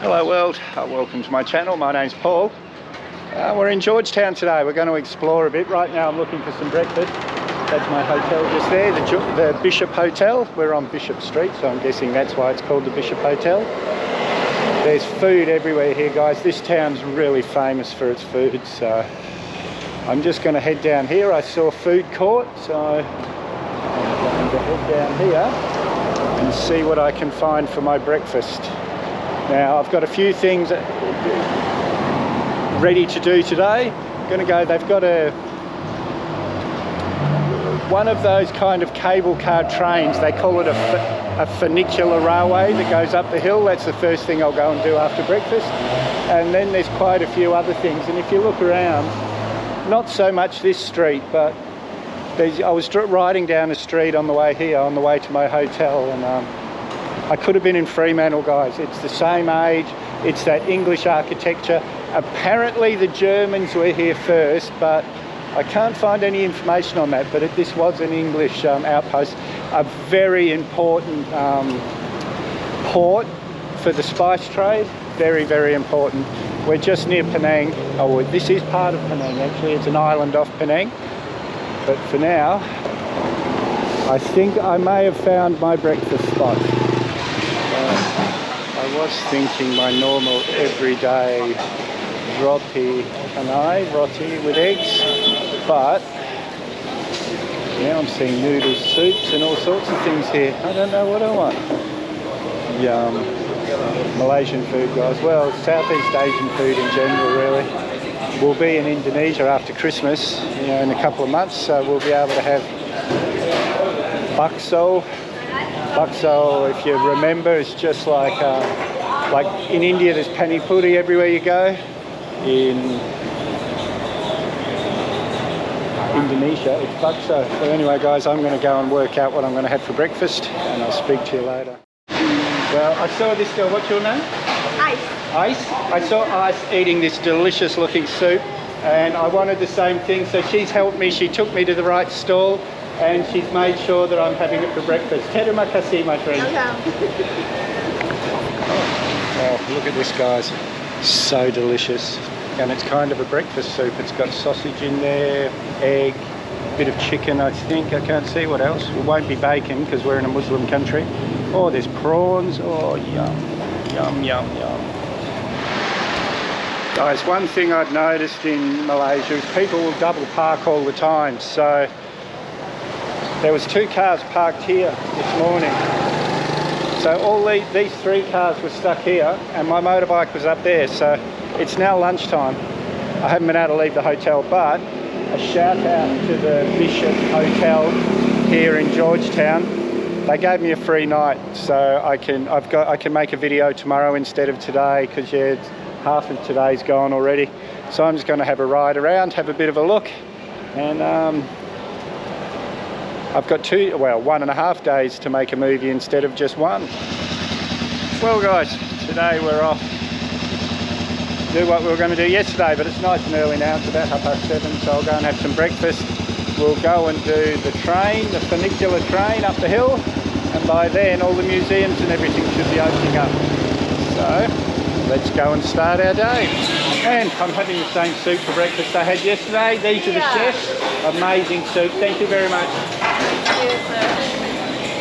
Hello world, welcome to my channel. My name's Paul. We're in Georgetown today. We're going to explore a bit. Right now I'm looking for some breakfast. That's my hotel just there, the Bishop Hotel. We're on Bishop Street, so I'm guessing that's why it's called the Bishop Hotel. There's food everywhere here, guys. This town's really famous for its food, so I'm just going to head down here. I saw food court, so I'm going to head down here and see what I can find for my breakfast. Now I've got a few things ready to do today. I'm going to go, they've got one of those kind of cable car trains. They call it a funicular railway that goes up the hill. That's the first thing I'll go and do after breakfast. And then there's quite a few other things. And if you look around, not so much this street, but I was riding down the street on the way here, on the way to my hotel, and I could have been in Fremantle, guys. It's the same age. It's that English architecture. Apparently the Germans were here first, but I can't find any information on that. But this was an English outpost, a very important port for the spice trade. Very, very important. We're just near Penang. Oh, this is part of Penang, actually. It's an island off Penang. But for now, I think I may have found my breakfast spot. I was thinking my normal everyday roti with eggs, but now I'm seeing noodles, soups and all sorts of things here. I don't know what I want. Yum. Malaysian food, guys. Well, Southeast Asian food in general, really. We'll be in Indonesia after Christmas, in a couple of months, so we'll be able to have bakso. Bakso, if you remember, is just like in India there's pani puri everywhere you go. In Indonesia it's bakso. So anyway, guys, I'm going to go and work out what I'm going to have for breakfast, and I'll speak to you later. Well, I saw this girl. What's your name? Ice. Ice? I saw Ice eating this delicious looking soup, and I wanted the same thing, so she's helped me. She took me to the right stall, and she's made sure that I'm having it for breakfast. Terima kasih, my friend. Oh, look at this, guys. So delicious. And it's kind of a breakfast soup. It's got sausage in there, egg, a bit of chicken, I think. I can't see what else. It won't be bacon because we're in a Muslim country. Oh, there's prawns. Oh, yum. Yum, yum, yum. Guys, one thing I've noticed in Malaysia is people will double park all the time. So there was 2 cars parked here this morning. So all these 3 cars were stuck here, and my motorbike was up there. So it's now lunchtime. I haven't been able to leave the hotel, but a shout out to the Bishop Hotel here in Georgetown. They gave me a free night, so I can make a video tomorrow instead of today, because yeah, half of today's gone already. So I'm just going to have a ride around, have a bit of a look, and I've got 1.5 days to make a movie instead of just 1. Well, guys, today we're off to do what we were going to do yesterday, but it's nice and early now. It's about 7:30, so I'll go and have some breakfast. We'll go and do the train, the funicular train up the hill, and by then all the museums and everything should be opening up. So let's go and start our day. And I'm having the same soup for breakfast I had yesterday. These are the chefs. Amazing soup. Thank you very much.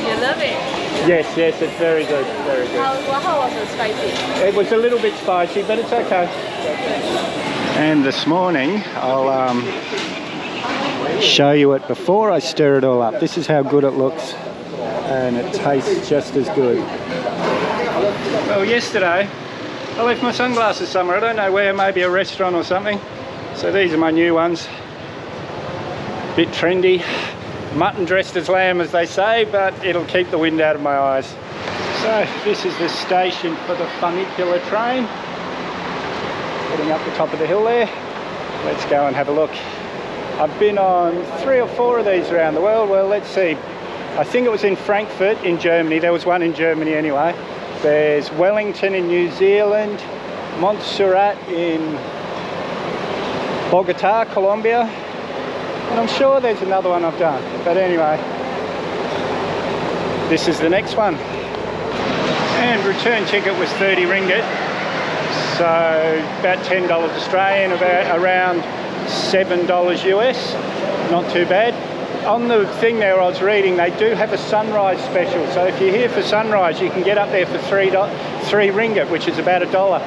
You love it? Yes, yes, it's very good, very good. How was it spicy? It was a little bit spicy, but it's okay. And this morning, I'll show you it before I stir it all up. This is how good it looks, and it tastes just as good. Well, yesterday, I left my sunglasses somewhere. I don't know where, maybe a restaurant or something. So these are my new ones. Bit trendy. Mutton dressed as lamb, as they say, but it'll keep the wind out of my eyes. So this is the station for the funicular train. Heading up the top of the hill there. Let's go and have a look. I've been on 3 or 4 of these around the world. Well, let's see. I think it was in Frankfurt in Germany. There was one in Germany anyway. There's Wellington in New Zealand, Montserrat in Bogota, Colombia. And I'm sure there's another one I've done. But anyway, this is the next one. And return ticket was 30 ringgit. So about $10 Australian, around $7 US, not too bad. On the thing there I was reading, they do have a sunrise special. So if you're here for sunrise, you can get up there for three ringgit, which is about $1.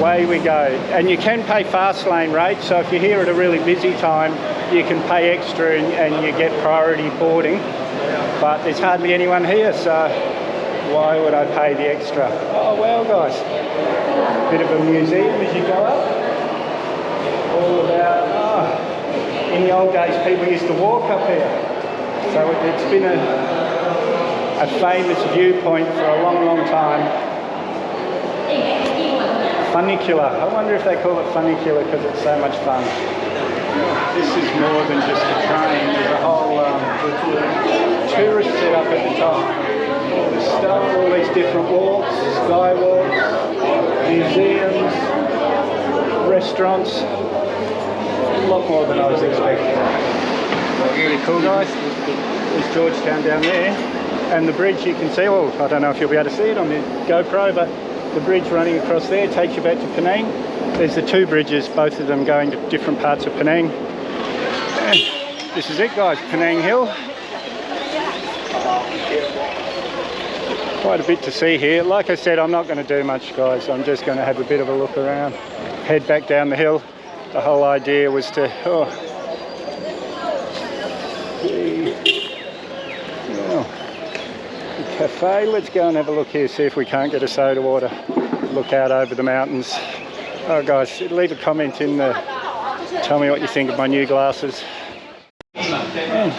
Away we go. And you can pay fast lane rates. So if you're here at a really busy time, you can pay extra and you get priority boarding. But there's hardly anyone here, so why would I pay the extra? Oh well, guys. Bit of a museum as you go up. All about, in the old days people used to walk up here. So it's been a famous viewpoint for a long, long time. Funicular. I wonder if they call it funicular because it's so much fun. This is more than just a train. There's a whole tourist set up at the top. All this stuff, all these different walks, skywalks, museums, restaurants. A lot more than I was expecting. Really cool, guys. There's Georgetown down there. And the bridge you can see, well, I don't know if you'll be able to see it on the GoPro, but the bridge running across there takes you back to Penang. There's the two bridges, both of them going to different parts of Penang. And this is it, guys, Penang Hill. Quite a bit to see here. Like I said, I'm not going to do much, guys. I'm just going to have a bit of a look around, head back down the hill. The whole idea was to the cafe. Let's go and have a look here, see if we can't get a soda water. Look out over the mountains. Oh guys, leave a comment in the, tell me what you think of my new glasses. And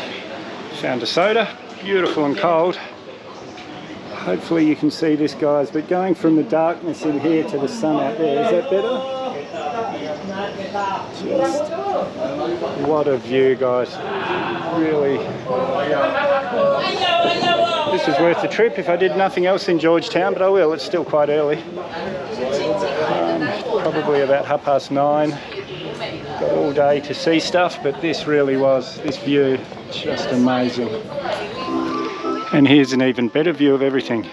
found a soda, beautiful and cold. Hopefully you can see this, guys, but going from the darkness in here to the sun out there, is that better? Just what a view, guys. Really. This is worth the trip if I did nothing else in Georgetown, but I will. It's still quite early. Probably about 9:30. Got all day to see stuff, but this really was, this view, just amazing. And here's an even better view of everything.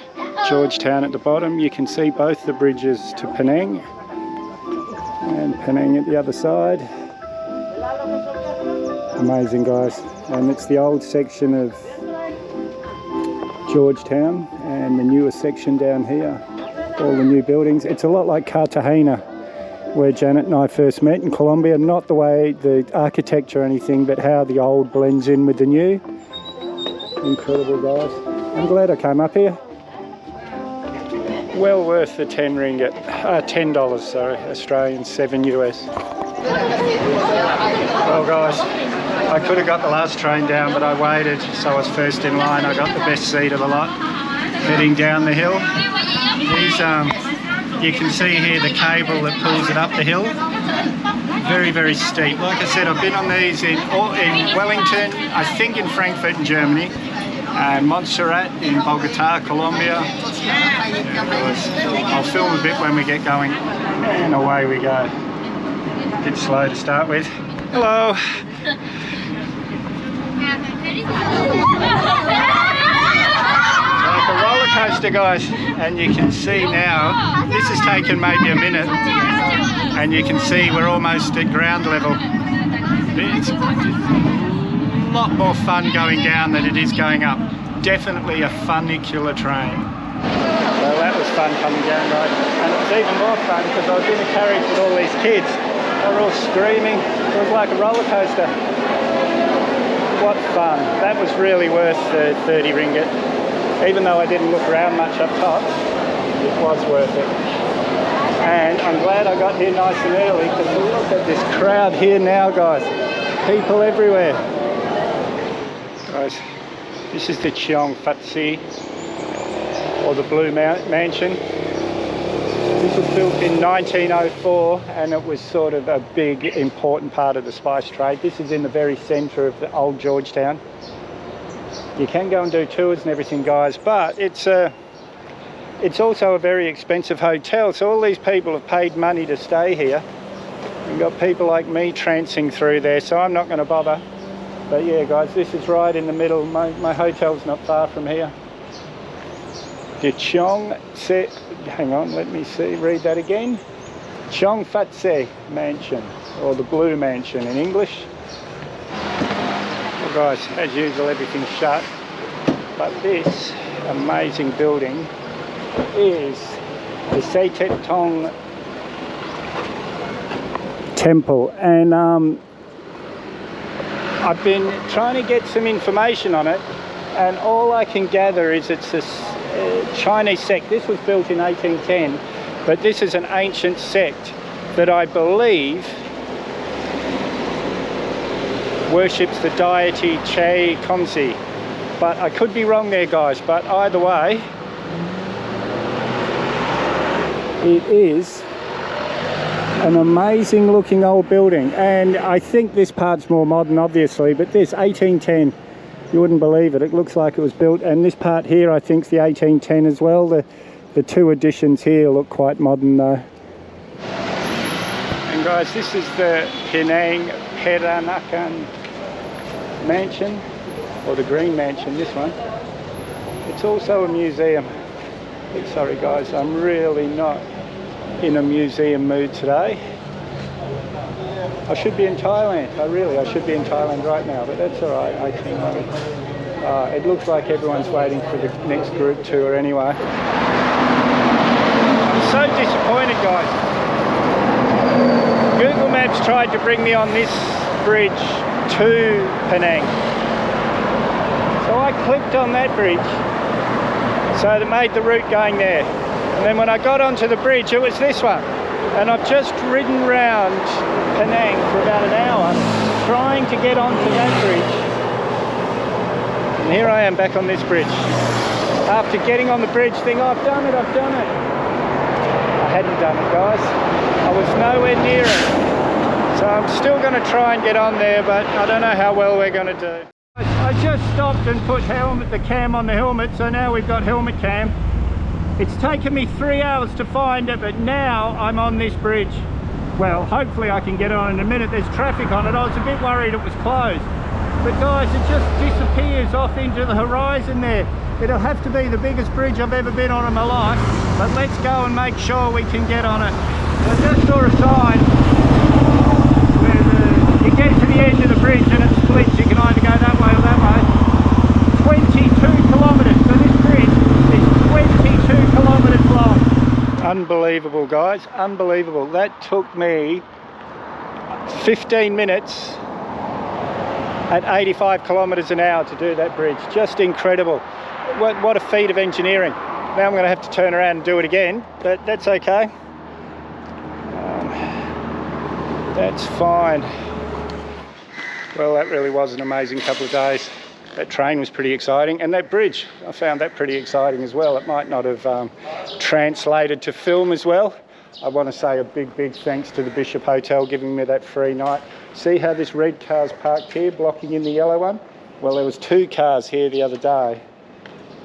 Georgetown at the bottom. You can see both the bridges to Penang. And Penang at the other side. Amazing, guys. And it's the old section of Georgetown and the newer section down here. All the new buildings. It's a lot like Cartagena, where Janet and I first met in Colombia. Not the way the architecture or anything, but how the old blends in with the new. Incredible, guys. I'm glad I came up here. Well worth the $10, sorry, Australian, 7 US. Well, guys, I could have got the last train down, but I waited, so I was first in line. I got the best seat of the lot, heading down the hill. These, you can see here the cable that pulls it up the hill. Very, very steep. Like I said, I've been on these in Wellington, I think in Frankfurt in Germany, and Montserrat in Bogota, Colombia. I'll film a bit when we get going, and away we go. A bit slow to start with. Hello. Like a roller coaster, guys, and you can see now, this has taken maybe a minute, and you can see we're almost at ground level. It's a lot more fun going down than it is going up. Definitely a funicular train. Well, that was fun coming down, guys. And it was even more fun because I was in a carriage with all these kids. They were all screaming. It was like a roller coaster. What fun. That was really worth the 30 ringgit. Even though I didn't look around much up top, it was worth it. And I'm glad I got here nice and early because look at this crowd here now, guys. People everywhere. Guys, this is the Cheong Phat Si, or the Blue Mansion. This was built in 1904 and it was sort of a big important part of the spice trade. This is in the very centre of the old Georgetown. You can go and do tours and everything, guys, but it's also a very expensive hotel, so all these people have paid money to stay here. You've got people like me trancing through there, so I'm not going to bother. But yeah, guys, this is right in the middle. My hotel's not far from here. The Chong Tse, hang on, let me see, read that again. Chong Fat Tse Mansion, or the Blue Mansion in English. Well guys, as usual everything's shut, but this amazing building is the Seitet Tong Temple, and I've been trying to get some information on it, and all I can gather is it's a Chinese sect. This was built in 1810, but this is an ancient sect that I believe worships the deity Che Konzi, but I could be wrong there guys. But either way, it is an amazing looking old building, and I think this part's more modern obviously, but this 1810, you wouldn't believe it. It looks like it was built, and this part here I think's the 1810 as well. The two additions here look quite modern though. And guys, this is the Penang Peranakan Mansion, or the Green Mansion, this one. It's also a museum. Sorry guys, I'm really not in a museum mood today. I should be in Thailand. I should be in Thailand right now, but that's alright. I can. It looks like everyone's waiting for the next group tour anyway. I'm so disappointed guys. Google Maps tried to bring me on this bridge to Penang. So I clicked on that bridge, so that made the route going there. And then when I got onto the bridge, it was this one. And I've just ridden round Penang for about an hour trying to get onto that bridge. And here I am back on this bridge. After getting on the bridge thinking, oh, I've done it. I hadn't done it, guys. I was nowhere near it. So I'm still going to try and get on there, but I don't know how well we're going to do. I just stopped and put the cam on the helmet, so now we've got helmet cam. It's taken me 3 hours to find it, but now I'm on this bridge. Well, hopefully I can get on in a minute. There's traffic on it. I was a bit worried it was closed. But guys, it just disappears off into the horizon there. It'll have to be the biggest bridge I've ever been on in my life, but let's go and make sure we can get on it. I just saw a sign where you get to the edge of the bridge and it splits. You can either go that way or that way. 22 kilometres. So this bridge is 22 kilometres long. Unbelievable guys, unbelievable. That took me 15 minutes at 85 kilometres an hour to do that bridge. Just incredible. What a feat of engineering. Now I'm going to have to turn around and do it again, but that's okay. That's fine. Well, that really was an amazing couple of days. That train was pretty exciting, and that bridge, I found that pretty exciting as well. It might not have translated to film as well. I want to say a big thanks to the Bishop Hotel giving me that free night. See how this red car's parked here, blocking in the yellow one? Well, there was 2 cars here the other day,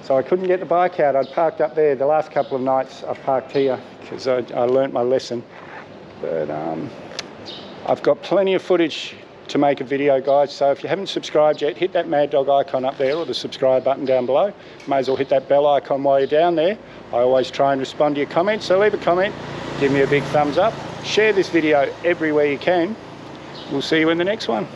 so I couldn't get the bike out. I'd parked up there. The last couple of nights I've parked here because I learnt my lesson. But I've got plenty of footage to make a video, guys, so if you haven't subscribed yet, hit that Mad Dog icon up there or the subscribe button down below. May as well hit that bell icon while you're down there. I always try and respond to your comments, so leave a comment, give me a big thumbs up, share this video everywhere you can. We'll see you in the next one.